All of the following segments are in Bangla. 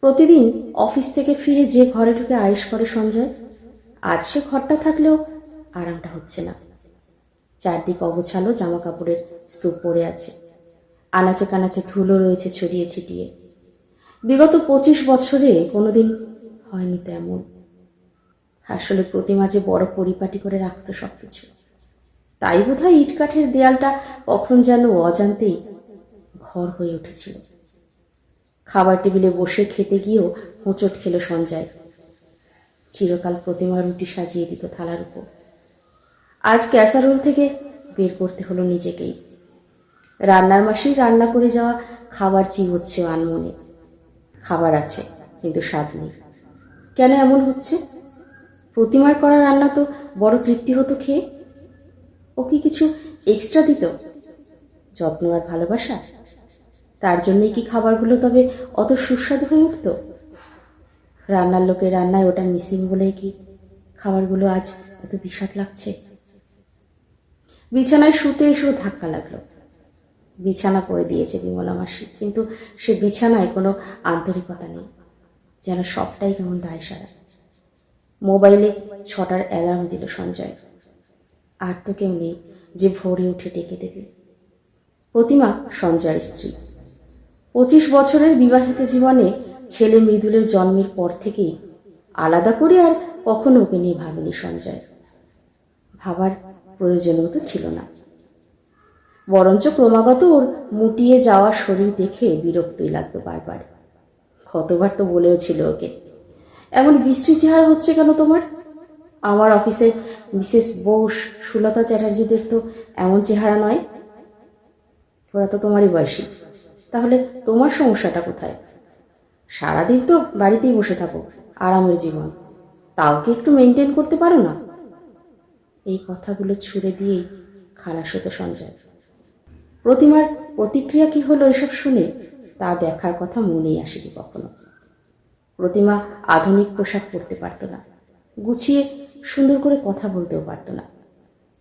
প্রতিদিন অফিস থেকে ফিরে যে ঘরে ঢুকে আয়েশ করে সঞ্জয়, আজ সে ঘরটা থাকলেও আরামটা হচ্ছে না। চারদিক অগোছালো জামা কাপড়ের স্তূপ পড়ে আছে, আনাচে কানাচে ধুলো রয়েছে ছড়িয়ে ছিটিয়ে। বিগত 25 বছরে কোনোদিন হয়নি তেমন। আসলে প্রতিমা যে বড় পরিপাটি করে রাখতো সবকিছু, তাই বোধহয় ইটকাঠের দেয়ালটা কখন যেন অজান্তেই ঘর হয়ে উঠেছিল। খাবার টেবিলে বসে খেতে গিয়েও হোঁচট খেল সঞ্জয়। চিরকাল প্রতিমা রুটি সাজিয়ে দিত থালার উপর, আজ ক্যাসারোল থেকে বের করতে হলো নিজেকেই। রান্নার মাসেই রান্না করে যাওয়া খাবার চিবোচ্ছে আনমনে। খাবার আছে কিন্তু স্বাদ নেই। কেন এমন হচ্ছে? প্রতিমার করা রান্না তো বড় তৃপ্তি হতো খেয়ে। ও কি কিছু এক্সট্রা দিত? যত্ন আর ভালোবাসা? তার জন্যই কি খাবারগুলো তবে অত সুস্বাদু হয়ে উঠত? রান্নার লোকের রান্নায় ওটা মিসিং বলেই কি খাবারগুলো আজ এত বিষাদ লাগছে? বিছানায় শুতে এসেও ধাক্কা লাগলো। বিছানা করে দিয়েছে বিমলা মাসি, কিন্তু সে বিছানায় কোনো আন্তরিকতা নেই, যেন সবটাই কেমন দায়সারা। মোবাইলে 6টার অ্যালার্ম দিল সঞ্জয়। আর তো কেউ নেই যে ভোরে উঠে ডেকে দেবে। প্রতিমা সঞ্জয়ের স্ত্রী। 25 বছরের বিবাহিত জীবনে ছেলে মৃদুলের জন্মের পর থেকেই আলাদা করে আর কখনো ওকে নিয়ে ভাবেনি সঞ্জয়। ভাবার প্রয়োজনও তো ছিল না। বরঞ্চ ক্রমাগত ওর মুটিয়ে যাওয়া শরীর দেখে বিরক্তই লাগতো বারবার। কতবার তো বলেও ছিল ওকে, এমন বিশ্রী চেহারা হচ্ছে কেন তোমার? আমার অফিসের মিসেস বোস, সুলতা চ্যাটার্জিদের তো এমন চেহারা নয়। ওরা তো তোমারই বয়সী, তাহলে তোমার সমস্যাটা কোথায়? সারাদিন তো বাড়িতেই বসে থাকো, আরামের জীবন, তাও কি একটু মেনটেন করতে পারো না? এই কথাগুলো ছুড়ে দিয়েই খালাস হতো সঞ্জয়। প্রতিমার প্রতিক্রিয়া কি হলো এসব শুনে তা দেখার কথা মনেই আসেনি কখনো। প্রতিমা আধুনিক পোশাক পরতে পারত না, গুছিয়ে সুন্দর করে কথা বলতেও পারত না।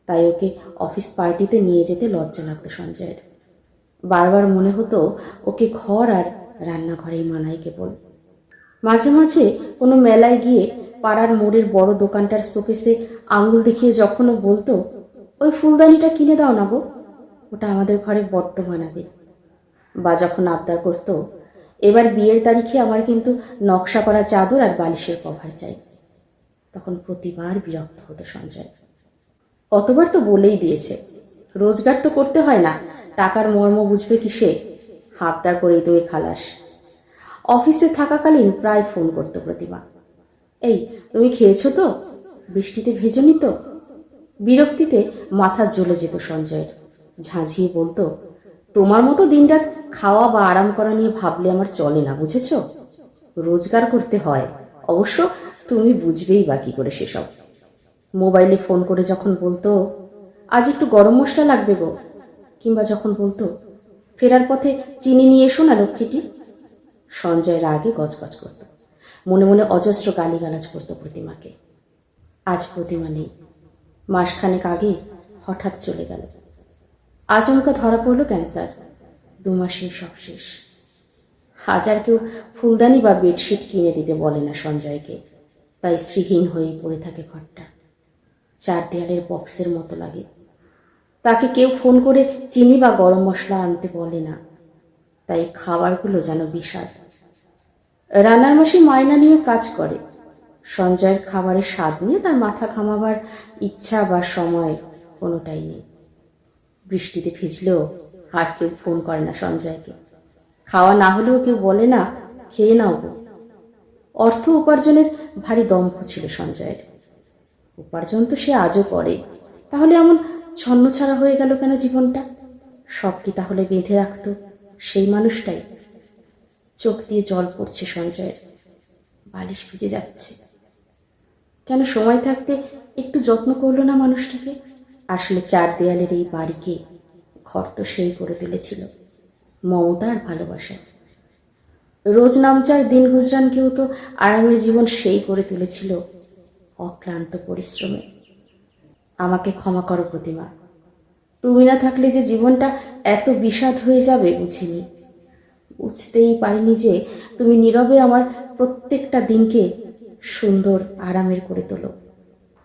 তাই ওকে অফিস পার্টিতে নিয়ে যেতে লজ্জা লাগতো সঞ্জয়ের। বারবার মনে হতো ওকে ঘর আর রান্নাঘরেই মানায় কেবল। মাঝে মাঝে কোনো মেলায় গিয়ে পাড়ার মোড়ের বড় দোকানটার শোকেসে আঙুল দেখিয়ে যখনও বলতো, ওই ফুলদানিটা কিনে দাও না গো, ওটা আমাদের ঘরে বড্ড মানাবে। বা যখন আবদার করত, এবার বিয়ের তারিখে আমার কিন্তু নকশা করা চাদর আর বালিশের কভার চাই, তখন প্রতিবার বিরক্ত হতো সঞ্জয়। কতবার তো বলেই দিয়েছে, রোজগার তো করতে হয় না, টাকার মর্ম বুঝবে কিসে, আবদার করেই তুমি খালাস। অফিসে থাকাকালীন প্রায় ফোন করতো প্রতিমা, এই তুমি খেয়েছো তো, বৃষ্টিতে ভেজনি তো? বিরক্তিতে মাথা জ্বলে যেত সঞ্জয়ের। ঝাঁঝিয়ে বলতো, তোমার মতো দিনরাত খাওয়া বা আরাম করা নিয়ে ভাবলে আমার চলে না, বুঝেছ? রোজগার করতে হয়, অবশ্য তুমি বুঝবেই বাকি করে সেসব। মোবাইলে ফোন করে যখন বলতো, আজ একটু গরম মশলা লাগবে গো, কিংবা যখন বলতো, ফেরার পথে চিনি নিয়ে এসো না লক্ষ্মীটি, সঞ্জয় রাগে গজগজ করত, মনে মনে অজস্র গালিগালাজ করত প্রতিমাকে। আজ প্রতিমা নেই, মাসখানেক আগে হঠাৎ চলে গেল। আচমকা ধরা পড়ল ক্যান্সার, 2 মাসে সব শেষ। হাজার কেউ ফুলদানি বা বেডশিট কিনে দিতে বলে না সঞ্জয়কে, তাই শ্রীহীন হয়েই পড়ে থাকে ঘরটা। 4 দেয়ালের বক্সের মতো লাগে। তাকে কেউ ফোন করে চিনি বা গরম মশলা আনতে বলে না, তাই খাবারগুলো যেন বিষাদ। রান্নার মাসি মায়না নিয়ে কাজ করে, সঞ্জয়ের খাবারের স্বাদ নিয়ে তার মাথা ঘামাবার ইচ্ছা বা সময় কোনোটাই নেই। বৃষ্টিতে ভিজলেও আর কেউ ফোন করে না সঞ্জয়কে। খাওয়া না হলেও কেউ বলে না, খেয়ে নাও গো। অর্থ উপার্জনের ভারী দম্ভ ছিল সঞ্জয়ের। উপার্জন তো সে আজও করে, তাহলে এমন ছন্নছাড়া হয়ে গেল কেন জীবনটা? সব কি তাহলে বেঁধে রাখতো সেই মানুষটাই? চোখ দিয়ে জল পড়ছে সঞ্জয়ের, বালিশ ভিজে যাচ্ছে। কেন সময় থাকতে একটু যত্ন করলো না মানুষটাকে? আসলে 4 দেয়ালের এই বাড়িকে ঘর তো সেই করে তুলেছিল মমতা আর ভালোবাসা। রোজ নামচার দিন গুজরানকেও তো আরামের জীবন সেই করে তুলেছিল অক্লান্ত পরিশ্রমে। আমাকে ক্ষমা করো প্রতিমা, তুমি না থাকলে যে জীবনটা এত বিষাদ হয়ে যাবে বুঝিনি। বুঝতেই পারিনি যে তুমি নীরবে আমার প্রত্যেকটা দিনকে সুন্দর আরামের করে তোলো।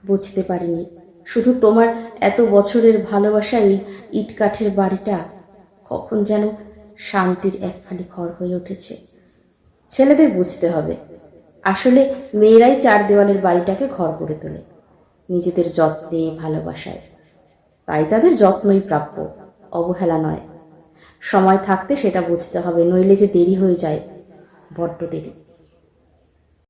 বুঝতে পারিনি শুধু তোমার এত বছরের ভালোবাসা এই ইট কাঠের বাড়িটা কখন যেন শান্তির এক ফালি ঘর হয়ে উঠেছে। ছেলেদের বুঝতে হবে, আসলে মেয়েরাই চার দেওয়ালের বাড়িটাকে ঘর করে তোলে নিজেদের যত্নে ভালোবাসায়। তাই তাদের যত্নই প্রাপ্য, অবহেলা নয়। সময় থাকতে সেটা বুঝতে হবে, নইলে যে দেরি হয়ে যায়, বড্ড দেরি।